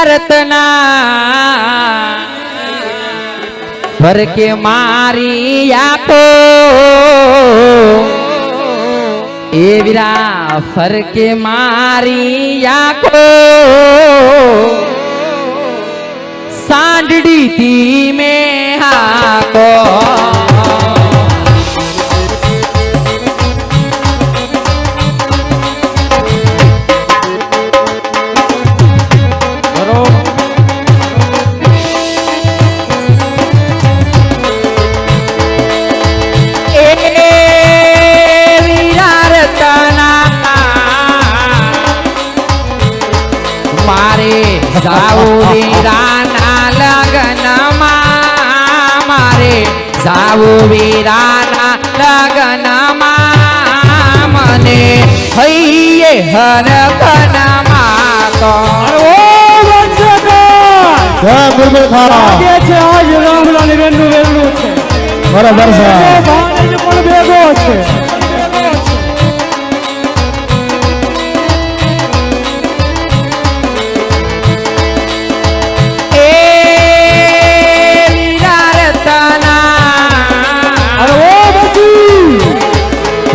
रतना भर के मारी आपो ए वीरा फर के मारी आको सांडड़ी थी में हाको जाऊ वीराना लगन मारे जाऊ वीराना लगन मने हइये हर कन मातो आज रामलाल वेणु वेणु छे बराबर છે પણ ભેગો છે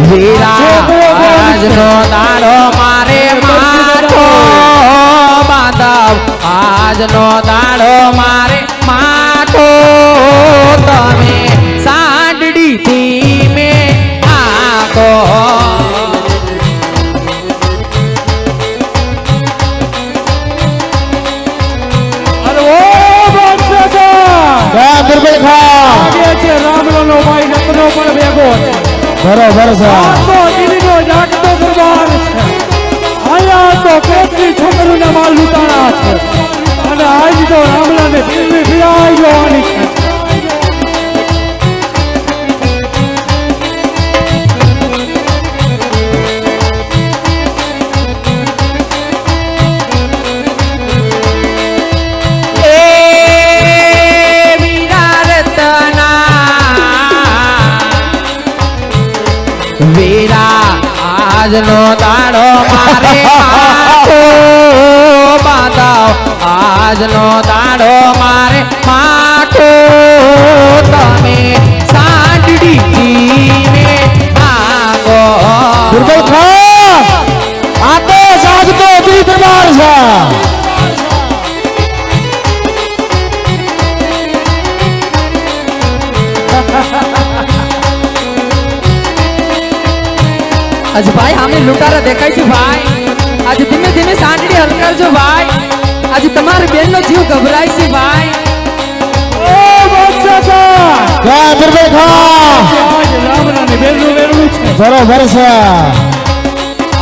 वीरा आज नो दाड़ो मारे माठो बांधव आज नो दाड़ो मारे माठो तमे सांडड़ी थी में आको अरे ओ बादशाह क्या दुर्बल खा आगे छे रामलाल भाई रत्नो पण भेगो छे बराबर છે તો દિલ્હીનો જાગતો દરબાર છે આયા તો કેટલી છોકરીઓના માલ લૂંટાણા છે અને આજ તો રામલાલને દિલ્હી ફિરાઈ જવાની છે वीरा आज नो दाड़ो मारे माठो बांधव आज नो दाड़ो मारे माठो तमे सांडड़ी में आगो दुर्बल खा आते जागतो दी दरबार છે आज भाई हमें लुटारा देखा भाई आज धीमे धीमे सांडड़ी हलकर जो भाई आज तुम्हारे बेन नो जीव घबराई सी भाई ओ बादशाह क्या दुर्बल खा आज રામલાલને વેણુ વેણુ છે बराबर છે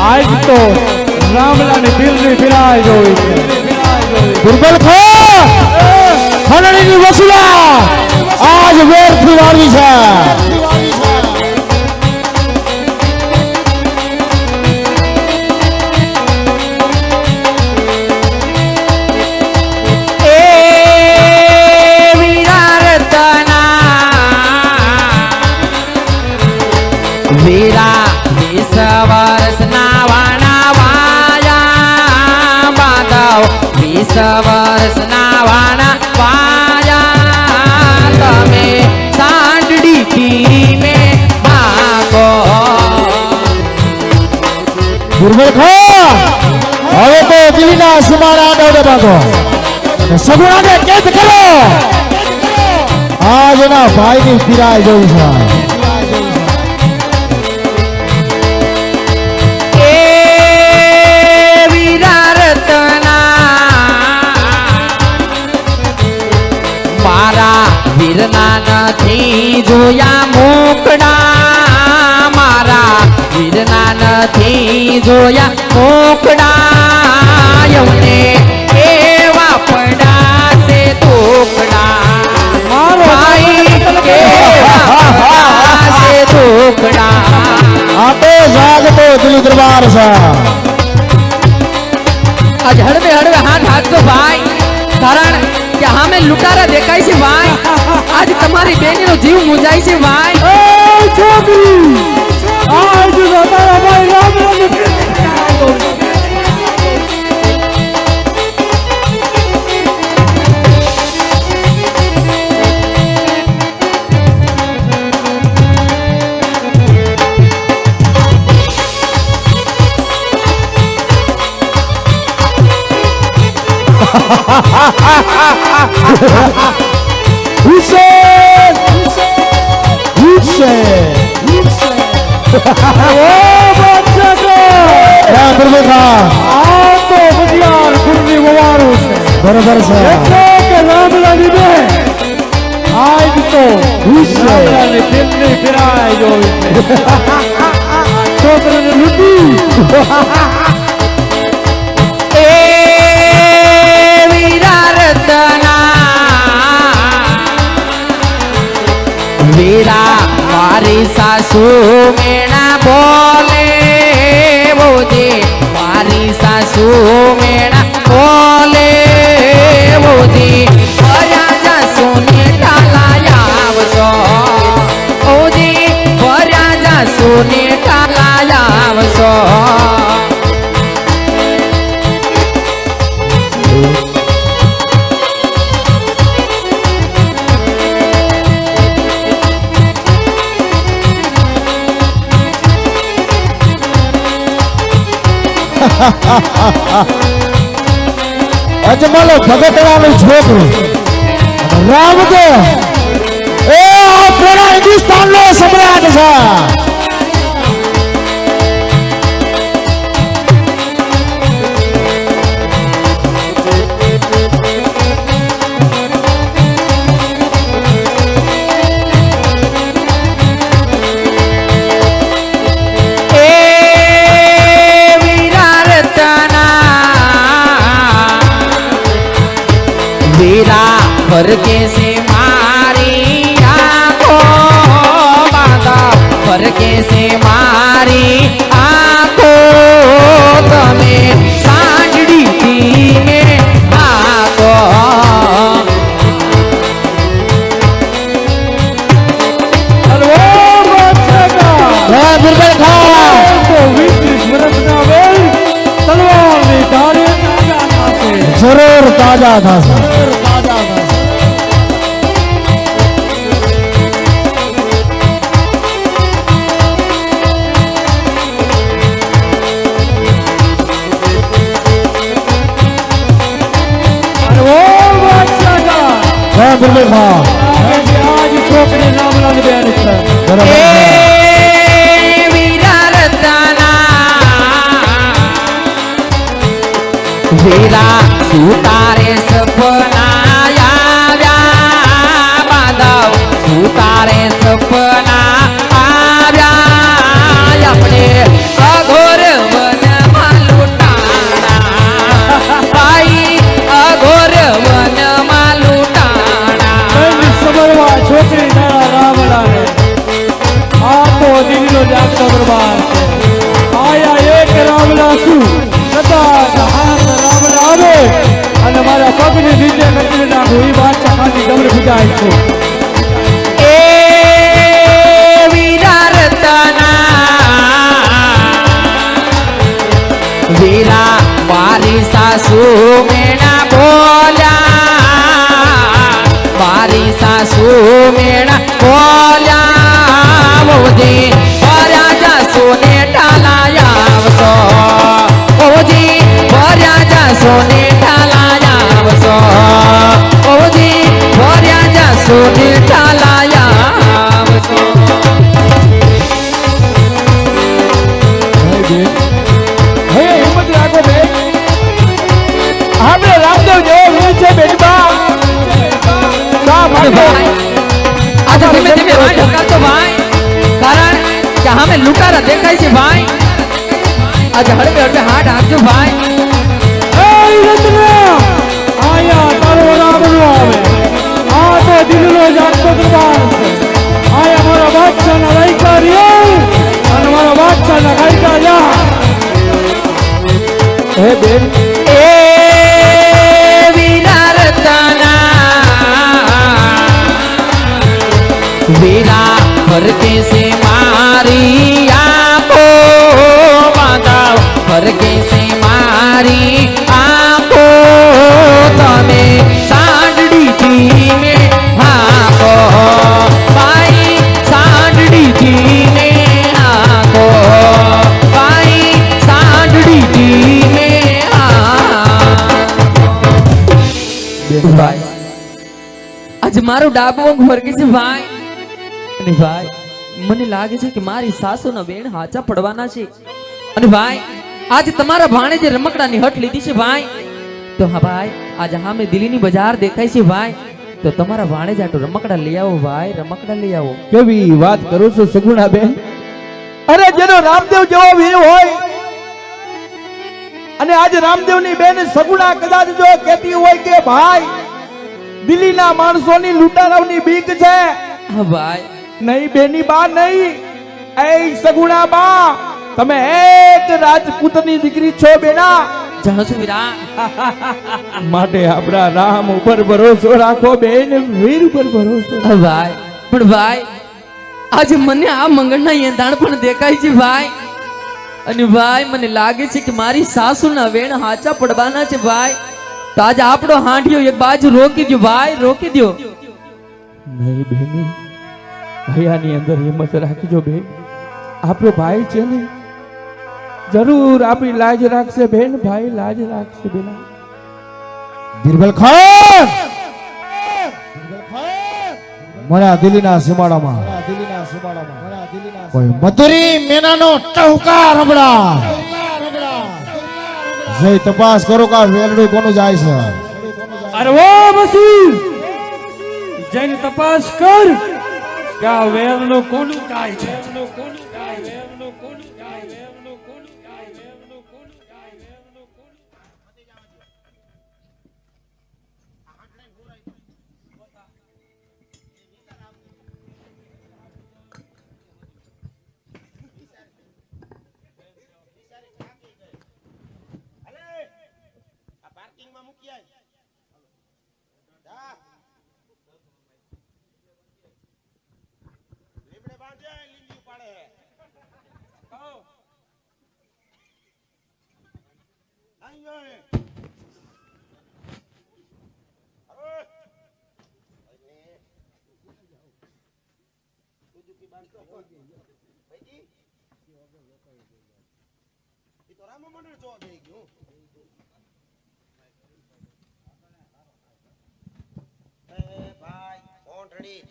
આજ તો રામલાલને દિલ્હી ફિરાઈ જોઈ છે दुर्बल खा ખણણી ની વસુલા आज વેર થી વાળી છે वीरा 20 वर्ष नावाना वाया बांधव 20 वर्ष नावाना वाया तमे सांडड़ी थी में भागो दुर्बल खा હવે તો દિલ્હીના સીમાડા આડે ભાગો સગુણાને કેદ કરો આજ ના ભાઈની ફિરાઈ જવું છે वीरना नथी जोया मोकड़ा मारा वीरना नथी जोया मोकड़ा यौने एवा पड़ा से टोकड़ा भाई केवा पड़ा से टोकड़ा आते जागतो दिल्ली दरबार से आज हड़वे हड़वे हाथ हाथ को भाई कारण कि हमें लुटारा देखाई से भाई आज तुम्हारी बेनी नो जीव मुजाई से भाई ए छोकरी आज तो तारा भाई रामलालने हुसैन हुसैन ओ बादशाह को हाँ बिल्कुल खान आ तो बदियार गुरनी मुबारक है बराबर से देखो के रामला में आज तो रामला ने दिल्ली फिराए जो छोकरे ने लुटी वीरा मारी सासू मेणा बोले बोजे मारी सासू मेणा बोले बोजे राजा सोने टाला आवशो ओजे राजा सोने टाला आवशो અજમલો ભગતરાનું છોકરું રામદેવ એ પૂરા હિન્દુસ્તાનનો સમ્રાટ છે भर के से मारी आंखों बांधा भर के से मारी आंखों तमे सांडड़ी थी में आंखों अरे ओ बादशाह का હા બિરબલ ખાન तो 20 वर्ष ना वेल तलवार ने धारे ताजा नासे જરૂર તાજા થશે ताजा नासे अरे ओ बादशाह का હા બિરબલ ખાન आज छोकरे नामला ने बयान किया બરાબર છે. वीरा सुतारे सपना आव्या बांधव सुतारे सपना आव्या अपने अघोर वन मालूटाना भाई अघोर वन मालूटाना समरवा छोकरी नारा रामला ने आ तो दिल्लो जागतो दरबार आया एक रामला सु सदा हाथ रामला आवे અને મારા પગને નીચે નકરી નાખો એ બાદશાહ ખાની ગમર પૂજાય છો ए वीरा रतना वीरा मारी सासू मेणा बोल्या मारी सासू मेणा बोल्या मोदी राजा सोने टाला आवशो ओजी राजा सोने टाला आवशो ओजी राजा सोने टाला आवशो હે હિંમત રાખો બે આપણે રામદેવ જેવો વીર છે બેટબા કા ભાઈ आज धीमे धीमे हाथ ढकातो भाई कारण कि हमें लुटारा देखाय छे भाई आज हड़बे हड़बे हाथ हाथजो भाई એ રત્ના આયા તારો રામનો આવે આ તો દિલનો જાગતો દરબાર છે આયા મારા બાદશાહના રાયકારીઓ અને મારા બાદશાહના ગાયકાર્યા હે બેન ए वीरा रतना वीरा भर के से मारी आंखों बांधा भर के से मारी ભાઈ આજ મારું ડાબો અંગ વર્ગી છે ભાઈ અને ભાઈ મને લાગે છે કે મારી સાસુના બેન હાચા પડવાના છે અને ભાઈ આજ તમારા ભાણે જે રમકડાની હટ લીધી છે ભાઈ તો હા ભાઈ આજ હામે દિલ્હીની બજાર દેખાય છે ભાઈ તો તમારા ભાણે જાટો રમકડા લઈ આવો ભાઈ રમકડા લઈ આવો કેવી વાત કરું છું સગુણા બેન અરે જેનો રામદેવ જેવો વીર હોય અને આજે રામદેવની બેન સગુણા કદાચ જો કહેતી હોય કે ભાઈ દિલ્હીના માણસોની લૂંટારાવની બીક છે હા ભાઈ નહીં બેની બા નહીં એ સગુણા બા તમે એક રાજપૂતની દીકરી છો બેના જાણો છો વીરા માટે આપણા રામ ઉપર ભરોસો રાખો બેન વીર ઉપર ભરોસો હા ભાઈ પણ ભાઈ આજે મને આ મંગળના યંધાણ પણ દેખાય છે ભાઈ અને ભાઈ મને લાગે છે કે મારી સાસુના વેણ હાચા પડવાના છે ભાઈ તો આજે આપણો હાંડિયો એક બાજુ રોકી દો ભાઈ રોકી દો નહીં બેની ભૈયાની અંદર હિંમત રાખજો બેન આપણો ભાઈ છે ને જરૂર આપણી લાજ રાખશે બેન ભાઈ લાજ રાખશે બેના બિરબલ ખાન મારા દિલ્હીના સીમાડામાં કોઈ મધુરી મેનાનો ટહુકાર રબડા જઈ તપાસ કરો કે વેલડું કોનું જાય છે અરે ઓ મસી જઈને તપાસ કર કે આ વેરનો કોનું કાય છે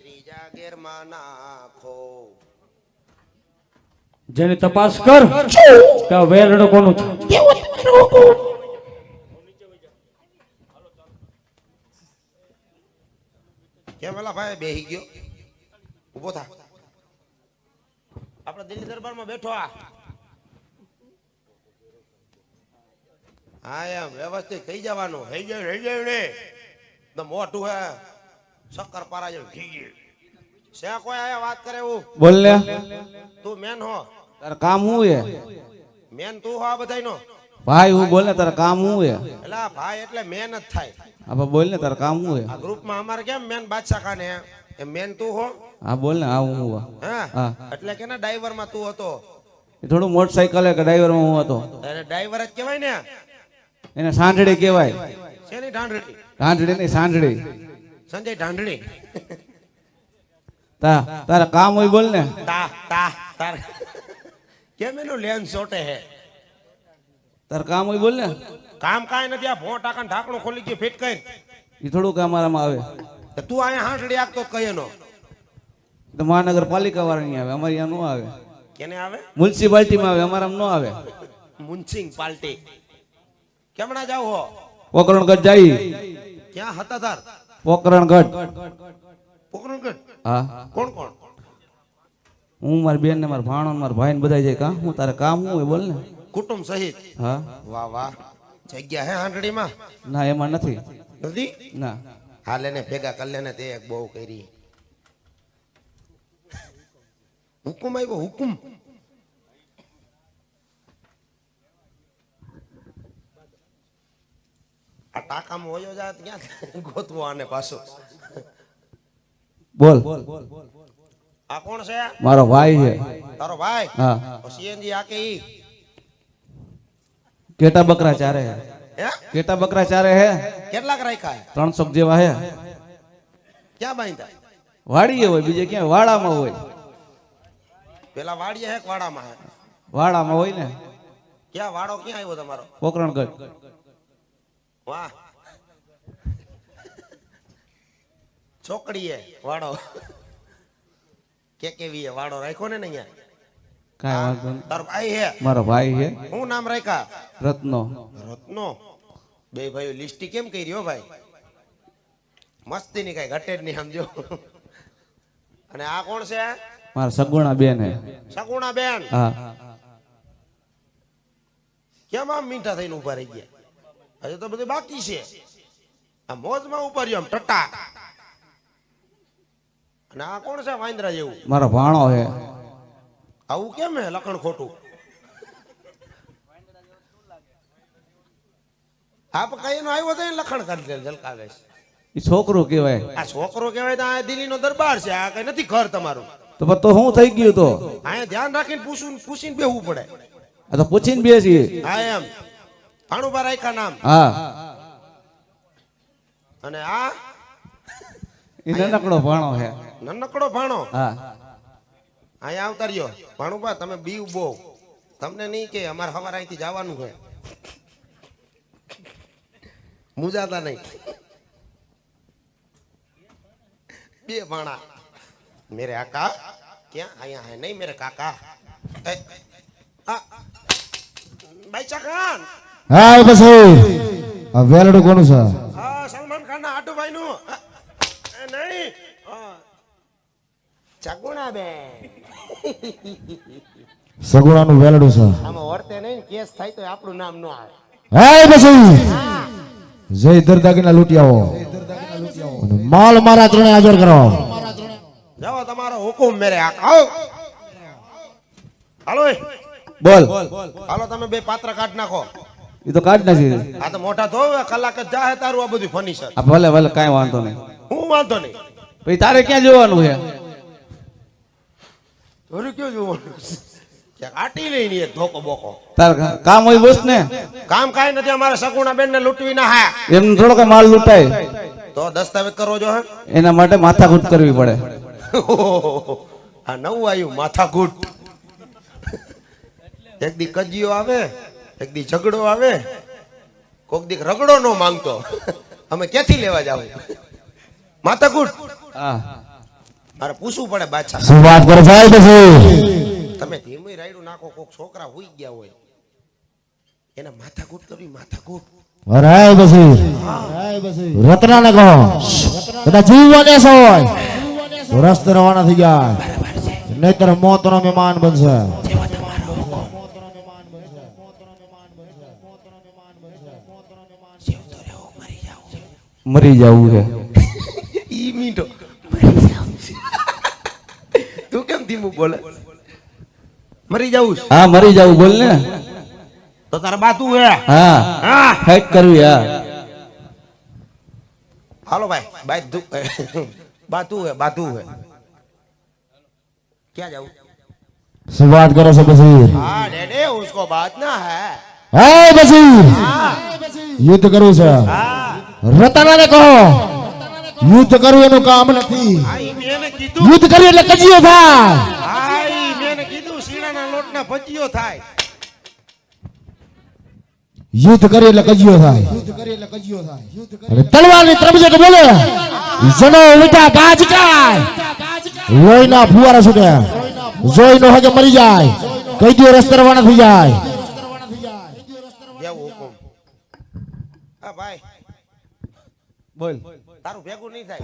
ત્રીજા ગેરમાં નાખો જેને તપાસ કર કે આ વેરડો કોનું છે કેમ પેલા ભાઈ બેહી ગયો ઉભો થા આપણે દિલ્હી દરબારમાં બેઠો હા એમ વ્યવસ્થિત થઈ જવાનું થઈ જાય ને તો મોટું હે શક્કર પારા જેવું થઈ ગયું છે કોઈ આયા વાત કરે એવું બોલ ને તું મેન હો તાર કામ હું હે મેન તું હો આ બધાયનો ભાઈ હું બોલ ને તાર કામ હું હે એલા ભાઈ એટલે મેન જ થાય હા બોલ ને તાર કામ હું હે આ ગ્રુપમાં અમારે કેમ મેન બાદશાહ ખાને એ મેન તું હો હા બોલ ને હા હું હા હા એટલે કે ને ડ્રાઈવર માં તું હતો એ થોડું મોટરસાઇકલ કે ડ્રાઈવર માં હું હતો એને ડ્રાઈવર જ કહેવાય ને એને સાંઢળી કહેવાય શેની ઢાંઢળી સાંઢળી નહીં સાંઢળી સંજય ઢાંઢળી તારા કામ હોય બોલ ને તા તા તાર કેમ એનું લેન સોટે હે તાર કામ હોય બોલ ને કામ કાંઈ નથી આ ભોં ટાકા ઢાંકણું ખોલી ગયું ફિટ કરી એ થોડું કામ અમારામાં આવે તો તું અહીંયા હાંસડી આગતો કઈ નો તો મહાનગરપાલિકા વાળા નહીં આવે અમારે અહીંયા નો આવે કેને આવે મ્યુનિસિપાલિટીમાં આવે અમારામાં નો આવે મુનસિંગ પાર્ટી કેમણા જાવ હો પોકરણગઢ જાય ક્યાં હતા તાર પોકરણગઢ પોકરણગઢ હા કોણ કોણ હું મારી બેન ને મારા ભાણો ને મારા ભાઈ ને બધા જાય કા હું તારે કામ હું હોય બોલ ને કુટુંબ સહિત હા વાહ વાહ જગ્યા હે હાંડડીમાં ના એમાં નથી નથી ના હાલ એને ભેગા કરી લેને તે એક બહુ કરી હુકુમ આવ્યો હુકુમ આ ટાકામાં હોયો જાય તો ક્યાં ગોતવો આને પાછો બોલ આ કોણ છે મારો ભાઈ છે તારો ભાઈ હા સીએનજી આ કે ઈ કેટા બકરા ચારે હે હે કેટા બકરા ચારે હે કેટલાક રાખ્યા 300 જેવા હે ક્યાં બાંધ્યા વાડીએ હોય બીજે ક્યાં વાડામાં હોય પેલા વાડીએ હે કે વાડામાં હે વાડામાં હોય ને ક્યાં વાડો ક્યાં આવ્યો તમારો પોકરણગઢ વાહ છોકરીએ વાડો કેવી વાડો રાખ્યો ને અહીંયા કાંઈ વાંધો નહીં. તારો ભાઈ હે મારો ભાઈ છે શું નામ રાખ્યા રત્નો. રત્નો બે ભાઈઓ લિસ્ટી કેમ કરી હો ભાઈ મસ્તી ની કઈ ઘટે જ નહીં સમજો અને આ કોણ છે મારા સગુણા બેન હે. સગુણા બેન હા કેમ આમ મીઠા થઈને ઉભા રહી ગયા હજુ તો બધું બાકી છે આ મોજમાં ઉભા રહ્યો આમ ટટા અને આ કોણ છે વાંદરા જેવું મારો ભાણો હે. આવું કેમ હે લખણ ખોટું આપ કઈ નો આવ્યો તો એને લખણ કરી દે જલકાવે છે એ છોકરો કહેવાય. આ છોકરો કહેવાય તો આ દિલ્હીનો દરબાર છે આ કઈ નથી ઘર તમારું તો પણ તો શું થઈ ગયું તો? અહીંયા ધ્યાન રાખીને પૂછીને બેહવું પડે આ તો પૂછીને બેસી. હા એમ ભાણુભા રાખ્યા નામ હા અને આ એ નાનકડો ભાણો હે. નનકડો ભાણો હા અહીંયા આવતા રહ્યો ભાણુભા તમે બીવ બહુ તમને નહીં કે અમારે સવારે અહીંથી જવાનું છે મુજાતા નહીં બે ભાણા મેરે આકા ક્યાં અહીંયા હે નહીં મેરે કાકા બાઈચા ખાન હા પછી આ વેલડું કોનું છે હા સલમાન ખાન ના આટુભાઈ નું નહીં ચગુણા બે સગુણાનું વેલડું છે આમાં વર્તે નહીં કેસ થાય તો આપણું નામ ન આવે હા પછી જય દરદાગીના લૂંટિયાઓ અને માલ મારા ત્રણે હાજર કરો જાઓ તમારો હુકુમ મેરે આવો હાલો બોલ. હાલો તમે બે પાત્ર કાઢ નાખો એ તો કાઢ નાખી. આ તો મોટા ધોવે કલાક જ જાહે તારું આ બધું ફર્નિચર આ ભલે ભલે કાંઈ વાંધો નહીં. હું વાંધો નહીં પછી તારે ક્યાં જોવાનું છે? ઓલું કયો જોવાનું ક્યાંક આટી લઈ ની ધોકો બોકો તાર કામ હોય બસ ને. કામ કાંઈ નથી અમારે સગુણા બેન ને લૂંટવી ના હા એમને થોડો કઈ માલ લૂંટાય. તો દસ્તાવેજ કરવો જો હે એના માટે માથાકૂટ કરવી પડે. આ નવું આવ્યું માથાકૂટ એક દી કજિયો આવે એક દી ઝઘડો આવે કોક દી રગડો નો માંગતો અમે ક્યાંથી લેવા જાવ માથાકૂટ હા મારે પૂછવું પડે બાદશાહ શું વાત કરો સાહેબ પછી તમે ધીમી રાયડું નાખો કોક છોકરા હુઈ ગયા હોય એને માથાકૂટ કરવી માથાકૂટ અરે પછી રત્નાને કહો કદાચ જીવવા દેશો હોય તો રસ્તે રવાના થઈ જાય નહીતર મોતનો મહેમાન બનશે મરી જવું છે. ઈ મીઠો તું કેમ ધીમું બોલે મરી જાવું છે? હા મરી જવું બોલ ને. તો તારા બાતું હે હા હા ફાઈટ કરવી. હા હાલો ભાઈ બાતું હે ક્યાં જાવું શું વાત કરો છો પછી हाँ डेडे उसको बात ना है હા પછી યુદ્ધ કરવું છે રત્નાને કહો યુદ્ધ કરવું એનું કામ નથી आई मैंने कीधु યુદ્ધ કર્યું એટલે કજિયો થાય आई मैंने कीधु सीणाना लोटना भजियो થાય યુદ્ધ કર્યું એટલે કજિયો થાય અને તલવારની ત્રમજટ બોલે જનો મીઠા ગાજ કાય લોહીના ફુવારા છૂટે જોઈ નો હગે મરી જાય કઈ દો રસ્તે રવાના થઈ જાય દેવો હુકમ આ ભાઈ બોલ. તારું ભેગું નહીં થાય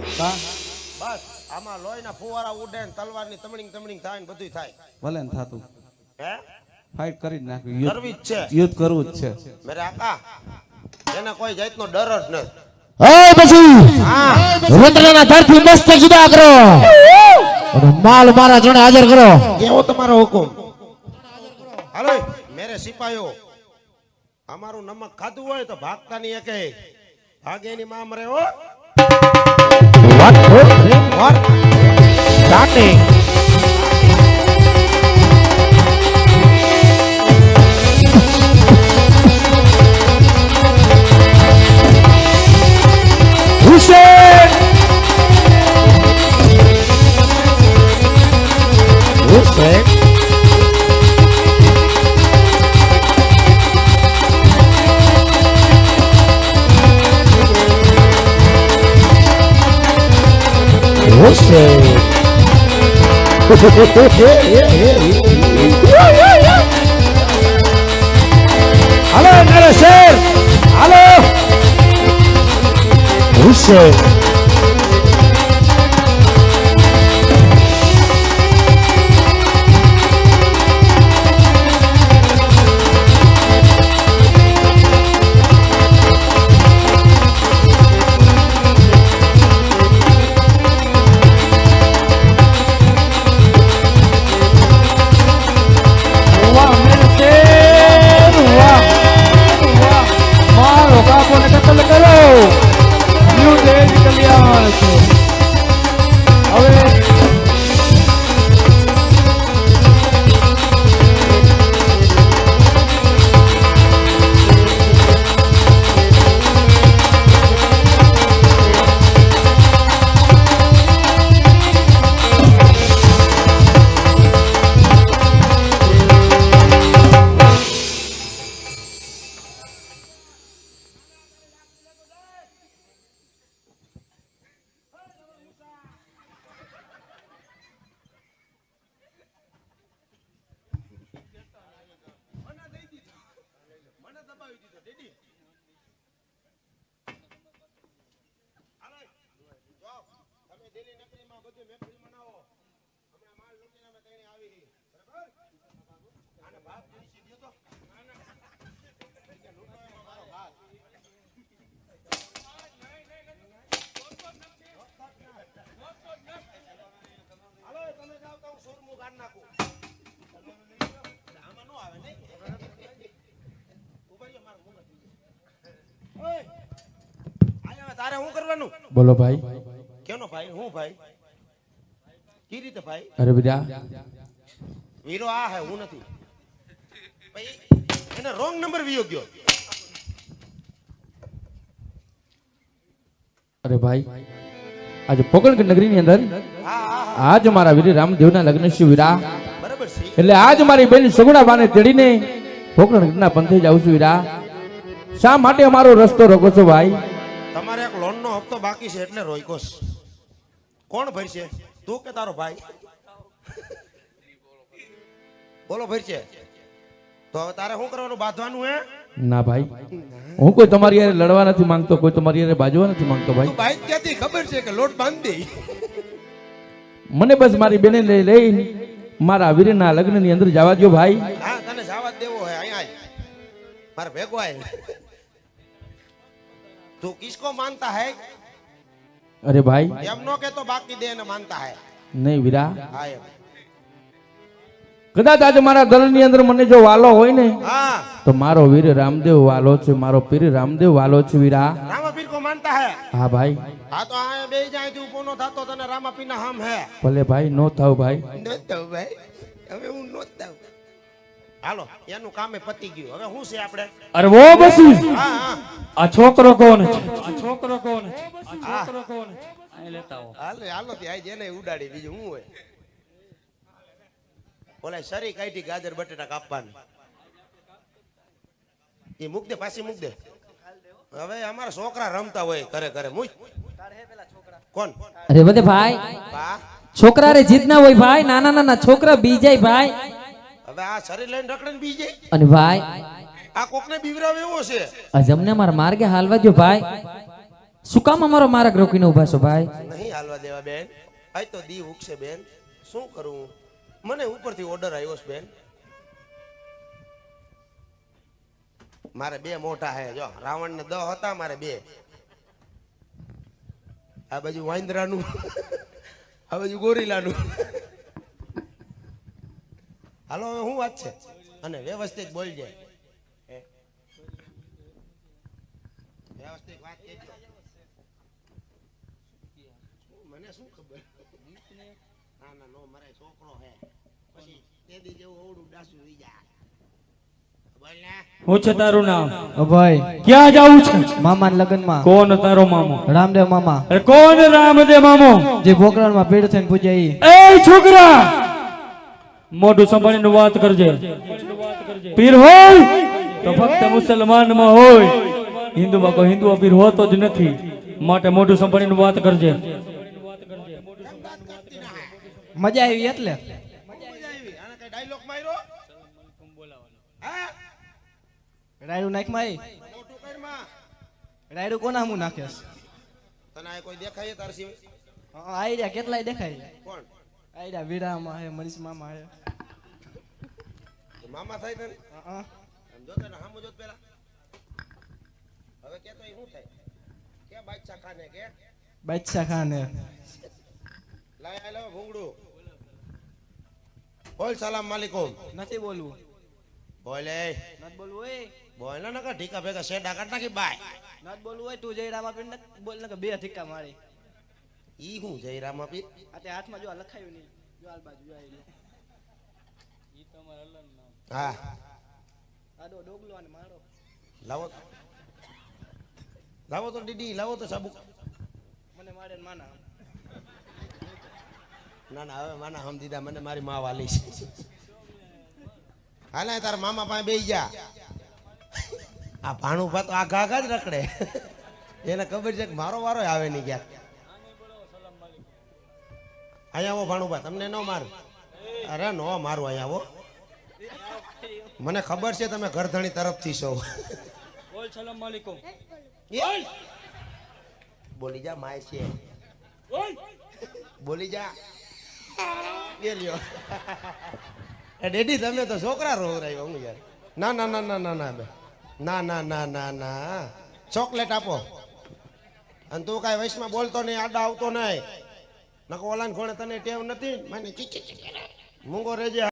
બસ આમાં લોહીના ફુવારા ઉડે ને તલવારની તમણીંગ થાય ને બધું થાય ભલે ને થાતું. હે ફાઈટ કરી જ નાખ્યું. યુદ્ધ કરવી જ છે યુદ્ધ કરવું જ છે. મેરે આકા એને કોઈ જાતનો ડર જ નથી એ પછી રત્નના ધરથી મસ્ત જુદા કરો અને માલ મારા જણે હાજર કરો કેવો તમારો હુકમ હાલો મેરે સિપાહીઓ અમારું નમક ખાધું હોય તો ભાગતા નહીં એકે ભાગે ની માં મરે હો સ્ટાર્ટિંગ હુસેન હુસેન ઓશે હાલો નરેશેર હાલો ઓશે વાહ નરેશેર વાહ વાહ મારો કાકોને કતલ કરો ન્યુ દેશ કલ્યાણ છે હવે તારે શું કરવાનું? બોલો ભાઈ. કેનો ભાઈ? હું ભાઈ? કી રીતે ભાઈ? અરે બીજા વીરો આ હે, હું નથી. ભાઈ એને રોંગ નંબર વિયો ગયો. અરે ભાઈ આજે પોકણગઢ નગરીની અંદર હા હા આજ મારા વીર રામદેવના લગ્ન છે વીરા. બરાબર છે. એટલે આજ મારી બેન સગુણાબાને તેડીને પોકણગઢના પંથે જાઉં છું વીરા. શા માટે અમારો રસ્તો રોકો છો ભાઈ? તમારે એક લોન નો હપ્તો બાકી છે એટલે રોઈકોસ. કોણ ભરશે? તું કે તારો ભાઈ? બોલો ભરશે તો હવે તારે શું કરવાનું? બાંધવાનું હે? ના ભાઈ હું કોઈ તમારી યારે લડવા નથી માંગતો, કોઈ તમારી યારે બાજવા નથી માંગતો ભાઈ. તું ભાઈ ક્યાંથી ખબર છે કે લોટ બાંધ દે? મને બસ મારી બેને લઈ મારા વીરના લગ્નની અંદર જવા દો ભાઈ. હા તને જવા જ દેવો હે. અહીંયા આય. મારે ભેગો આય. તું કિસકો માનતા હે? અરે ભાઈ એમ નો કે તો બાકી દે ને માનતા હે. નહીં વીરા, હા એમ. કદાચ આજે મારા દળની અંદર મને જો વાલો હોય ને હા તો મારો વીર રામદેવ વાલો છે, મારો પીર રામદેવ વાલો છે વીરા. રામાપીર કો માનતા હે? હા ભાઈ. હા તો આ બે જાય તું ઉભો નો થાતો તને રામાપીર ના હમ હે. ભલે ભાઈ નો થાવ ભાઈ. નો થાવ ભાઈ. હવે હું નો થાવ. હાલો એનું કામે પતી ગયું. હવે શું છે આપણે? અરે વો બસુ હા હા આ છોકરો કોણ છે? આ છોકરો કોણ છે? આ છોકરો કોણ છે? અહીં લેતા આવો. હાલે હાલો ત્યાં જેને ઉડાડી બીજું હું હોય. ઓલા શરી કાઢી ગાજર બટેટા કાપવાનું. એ મૂક દે, પાછી મૂક દે. હવે અમારા છોકરા રમતા હોય કરે કરે મુઈ. કોણ? અરે બધે ભાઈ બા છોકરા રે જીત ના હોય ભાઈ, નાના નાના છોકરા બી જાય ભાઈ. હવે આ શરીર લઈને રખડે બી જાય. અને ભાઈ આ કોકને બીવરાવ એવો છે. આજ અમને અમારા માર્ગે હાલવા દો ભાઈ. શું કામ અમારો માર્ગ રોકીને ઉભા છો ભાઈ? નહીં હાલવા દેવા બેન. આજ તો દી ઉગશે બેન. શું કરું? મને ઉપરથી ઓર્ડર આવ્યો છે બેન. મારે બે મોટા હે. જો રાવણ ને 10 હતા, મારે 2. આ બાજુ વાંદરાનું, આ બાજુ ગોરીલાનું. હાલો હવે શું વાત છે? અને વ્યવસ્થિત બોલજે. વ્યવસ્થિત વાત કહેજો. મને શું ખબર? ના ના નો મરે છોકરો હે. પછી તેદી જેવું ઓવડું ડાસું વી જાય. બોલ ને. હું છે તારું નામ? ભાઈ ક્યાં જાવું છે? મામા લગ્નમાં કોણ તારો મામો? રામદેવ મામા અરે કોણ રામદેવ મામો? જે પોકરણમાં પીડ થઈને પૂજ્યા ઈ. એ છોકરા મોઢું સંભાળીને વાત કરજે. પીર હોય તો ફક્ત મુસલમાનમાં હોય, હિન્દુમાં કોઈ હિન્દુ પીર હોતો જ નથી. માટે મોઢું સંભાળીને વાત કરજે. મજા આવી એટલે મજા આવી આને કઈ ડાયલોગ માર્યો હા રાયડું નાખમાં મોટું કરમાં રાયડું કોના હું નાખેસ તને આ કોઈ દેખાય તાર સિવાય આઈડિયા કેટલાય દેખાય કોણ આઈડિયા વીરામાં હે મનીષ મામા હે તો મામા થાય તને હા આમ જો તને હામું જોત પેલા હવે કે તો એ શું થાય કે બાદશાહ ખાને કે બાદશાહ ખાન હે લાય આ લો ભૂંગડું બોલ સલામ માલિકુમ નથી બોલવું બોલે નથી બોલવું હોય બોલ ના કા ઢીકા ભેગા શેડા કાઢ નાખી બાય નથી બોલવું હોય તું જઈ રામા પીર નથી બોલ ને બે ઠીકા મારી ઈ હું જય રામ આપી આ તે હાથમાં જો આ લખાયું નહીં જો આલ બાજુ જો આઈ હા આડો ડોગલો અને મારો લાવો લાવો તો દીદી લાવો તો સાબુ મને મારે ને માના ના ના હવે માના હમ દીધા મને મારી માં વાલી છે હાલે તારા મામા પાસે બેસી જા આ ભાણું ભા તો આઘા આઘા જ રખડે એને ખબર છે કે મારો વારો આવે નહીં ક્યાંક અહીંયા આવો ભાણુભા તમને ન મારું અરે નો મારું અહીંયા આવો મને ખબર છે તમે ઘરધણી તરફથી છો બોલ સલામ વાલેકુમ બોલી જા માય છે બોલ બોલી જા એ લ્યો એ ડેડી તમે તો છોકરા રોવરાયો હું યાર ના ના ના ના ના ના બે ના ના ના ના ના ચોકલેટ આપો અને તું કાંઈ વયસમાં બોલતો નહીં આડા આવતો નહીં નકો ઓલાને ખોણે તને ટેવ નથી મને મૂંગો રેજે